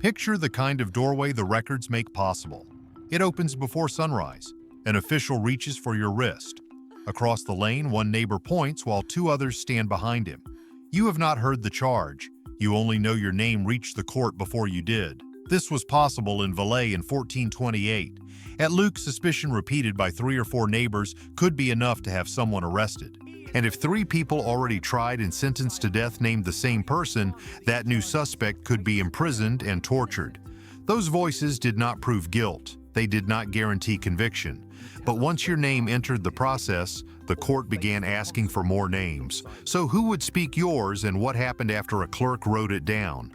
Picture the kind of doorway the records make possible. It opens before sunrise. An official reaches for your wrist. Across the lane, one neighbor points while two others stand behind him. You have not heard the charge. You only know your name reached the court before you did. This was possible in Valais in 1428. At Leuk, suspicion repeated by 3 or 4 neighbors could be enough to have someone arrested. And if 3 people already tried and sentenced to death named the same person, that new suspect could be imprisoned and tortured. Those voices did not prove guilt. They did not guarantee conviction. But once your name entered the process, the court began asking for more names. So who would speak yours and what happened after a clerk wrote it down?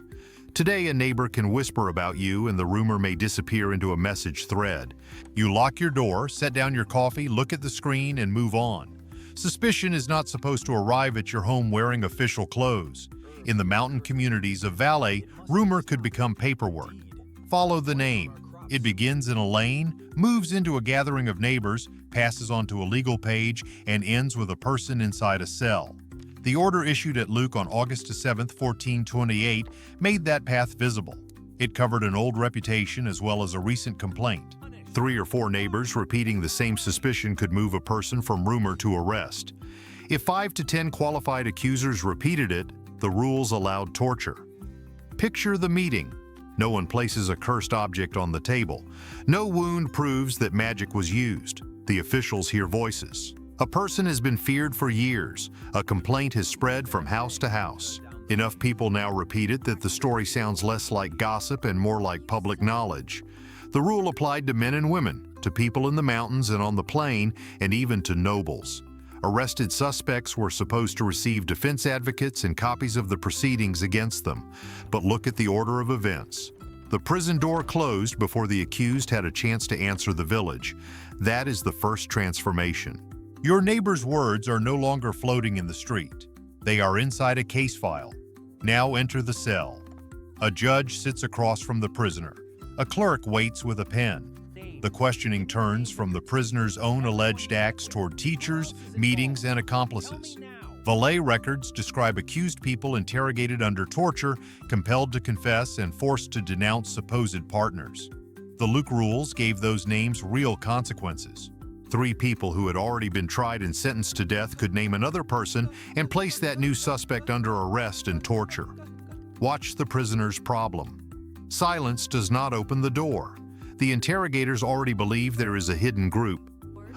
Today, a neighbor can whisper about you and the rumor may disappear into a message thread. You lock your door, set down your coffee, look at the screen, and move on. Suspicion is not supposed to arrive at your home wearing official clothes. In the mountain communities of Valais, rumor could become paperwork. Follow the name. It begins in a lane, moves into a gathering of neighbors, passes onto a legal page, and ends with a person inside a cell. The order issued at Leuk on August 7, 1428, made that path visible. It covered an old reputation as well as a recent complaint. 3 or 4 neighbors repeating the same suspicion could move a person from rumor to arrest. If 5 to 10 qualified accusers repeated it, the rules allowed torture. Picture the meeting. No one places a cursed object on the table. No wound proves that magic was used. The officials hear voices. A person has been feared for years. A complaint has spread from house to house. Enough people now repeat it that the story sounds less like gossip and more like public knowledge. The rule applied to men and women, to people in the mountains and on the plain, and even to nobles. Arrested suspects were supposed to receive defense advocates and copies of the proceedings against them. But look at the order of events. The prison door closed before the accused had a chance to answer the village. That is the first transformation. Your neighbor's words are no longer floating in the street. They are inside a case file. Now enter the cell. A judge sits across from the prisoner. A clerk waits with a pen. The questioning turns from the prisoner's own alleged acts toward teachers, meetings, and accomplices. Valais records describe accused people interrogated under torture, compelled to confess, and forced to denounce supposed partners. The Leuk rules gave those names real consequences. 3 people who had already been tried and sentenced to death could name another person and place that new suspect under arrest and torture. Watch the prisoner's problem. Silence does not open the door. The interrogators already believe there is a hidden group.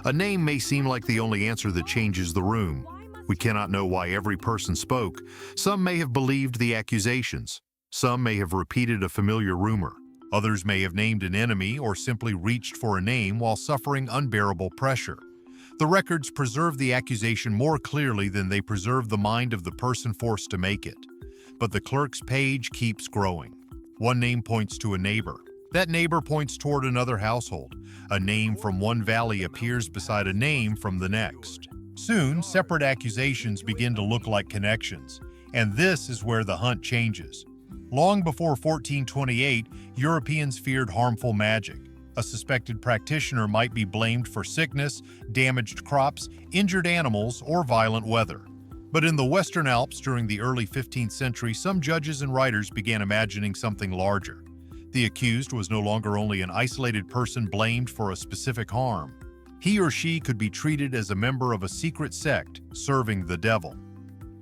A name may seem like the only answer that changes the room. We cannot know why every person spoke. Some may have believed the accusations. Some may have repeated a familiar rumor. Others may have named an enemy or simply reached for a name while suffering unbearable pressure. The records preserve the accusation more clearly than they preserve the mind of the person forced to make it. But the clerk's page keeps growing. One name points to a neighbor. That neighbor points toward another household. A name from one valley appears beside a name from the next. Soon, separate accusations begin to look like connections. And this is where the hunt changes. Long before 1428, Europeans feared harmful magic. A suspected practitioner might be blamed for sickness, damaged crops, injured animals, or violent weather. But in the Western Alps during the early 15th century, some judges and writers began imagining something larger. The accused was no longer only an isolated person blamed for a specific harm. He or she could be treated as a member of a secret sect serving the devil.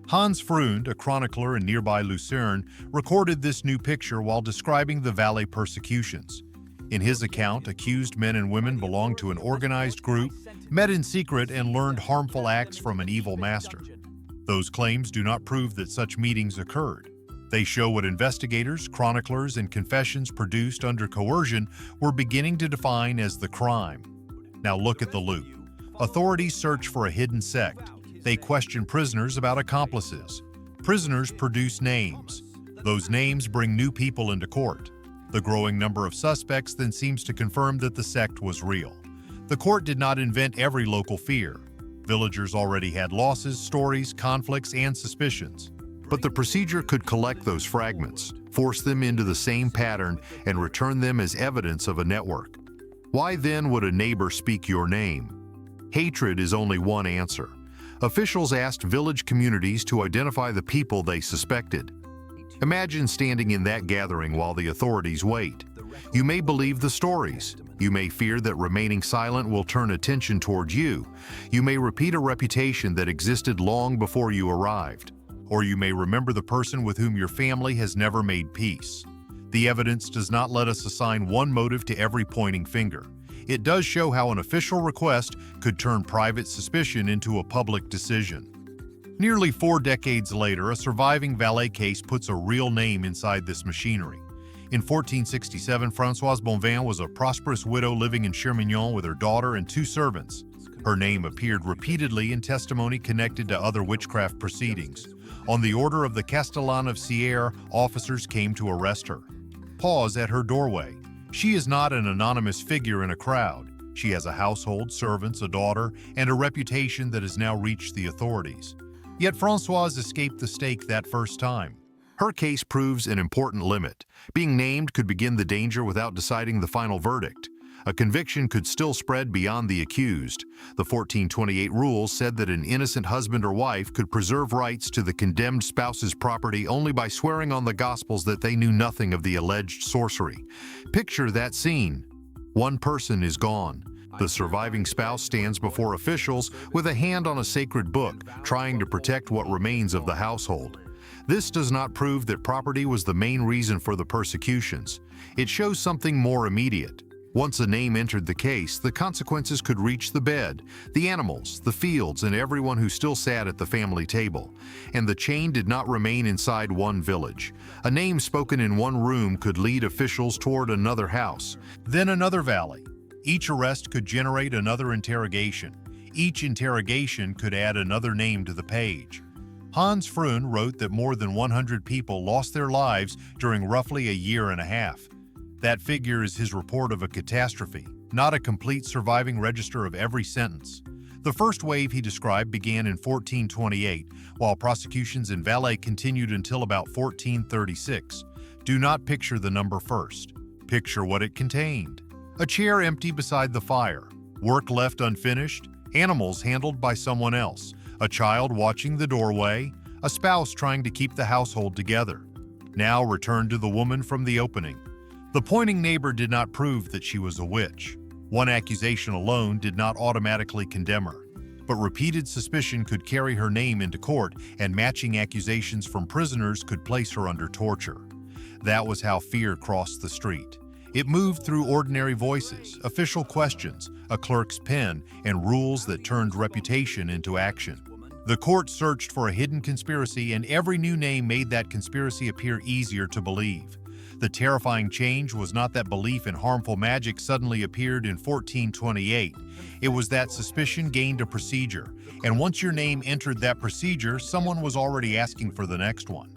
Hans Fründ, a chronicler in nearby Lucerne, recorded this new picture while describing the Valais persecutions. In his account, accused men and women belonged to an organized group, met in secret, and learned harmful acts from an evil master. Those claims do not prove that such meetings occurred. They show what investigators, chroniclers, and confessions produced under coercion were beginning to define as the crime. Now look at the loop. Authorities search for a hidden sect. They question prisoners about accomplices. Prisoners produce names. Those names bring new people into court. The growing number of suspects then seems to confirm that the sect was real. The court did not invent every local fear. Villagers already had losses, stories, conflicts, and suspicions. But the procedure could collect those fragments, force them into the same pattern, and return them as evidence of a network. Why then would a neighbor speak your name? Hatred is only one answer. Officials asked village communities to identify the people they suspected. Imagine standing in that gathering while the authorities wait. You may believe the stories. You may fear that remaining silent will turn attention towards you. You may repeat a reputation that existed long before you arrived. Or you may remember the person with whom your family has never made peace. The evidence does not let us assign one motive to every pointing finger. It does show how an official request could turn private suspicion into a public decision. Nearly 4 decades later, a surviving Valais case puts a real name inside this machinery. In 1467, Françoise Bonvin was a prosperous widow living in Chermignon with her daughter and 2 servants. Her name appeared repeatedly in testimony connected to other witchcraft proceedings. On the order of the Castellan of Sierre, officers came to arrest her. Pause at her doorway. She is not an anonymous figure in a crowd. She has a household, servants, a daughter, and a reputation that has now reached the authorities. Yet Françoise escaped the stake that first time. Her case proves an important limit. Being named could begin the danger without deciding the final verdict. A conviction could still spread beyond the accused. The 1428 rules said that an innocent husband or wife could preserve rights to the condemned spouse's property only by swearing on the Gospels that they knew nothing of the alleged sorcery. Picture that scene. One person is gone. The surviving spouse stands before officials with a hand on a sacred book, trying to protect what remains of the household. This does not prove that property was the main reason for the persecutions. It shows something more immediate. Once a name entered the case, the consequences could reach the bed, the animals, the fields, and everyone who still sat at the family table. And the chain did not remain inside one village. A name spoken in one room could lead officials toward another house, then another valley. Each arrest could generate another interrogation. Each interrogation could add another name to the page. Hans Fründ wrote that more than 100 people lost their lives during roughly a year and a half. That figure is his report of a catastrophe, not a complete surviving register of every sentence. The first wave he described began in 1428, while prosecutions in Valais continued until about 1436. Do not picture the number first. Picture what it contained. A chair empty beside the fire, work left unfinished, animals handled by someone else, a child watching the doorway, a spouse trying to keep the household together. Now return to the woman from the opening. The pointing neighbor did not prove that she was a witch. One accusation alone did not automatically condemn her, but repeated suspicion could carry her name into court, and matching accusations from prisoners could place her under torture. That was how fear crossed the street. It moved through ordinary voices, official questions, a clerk's pen, and rules that turned reputation into action. The court searched for a hidden conspiracy, and every new name made that conspiracy appear easier to believe. The terrifying change was not that belief in harmful magic suddenly appeared in 1428. It was that suspicion gained a procedure, and once your name entered that procedure, someone was already asking for the next one.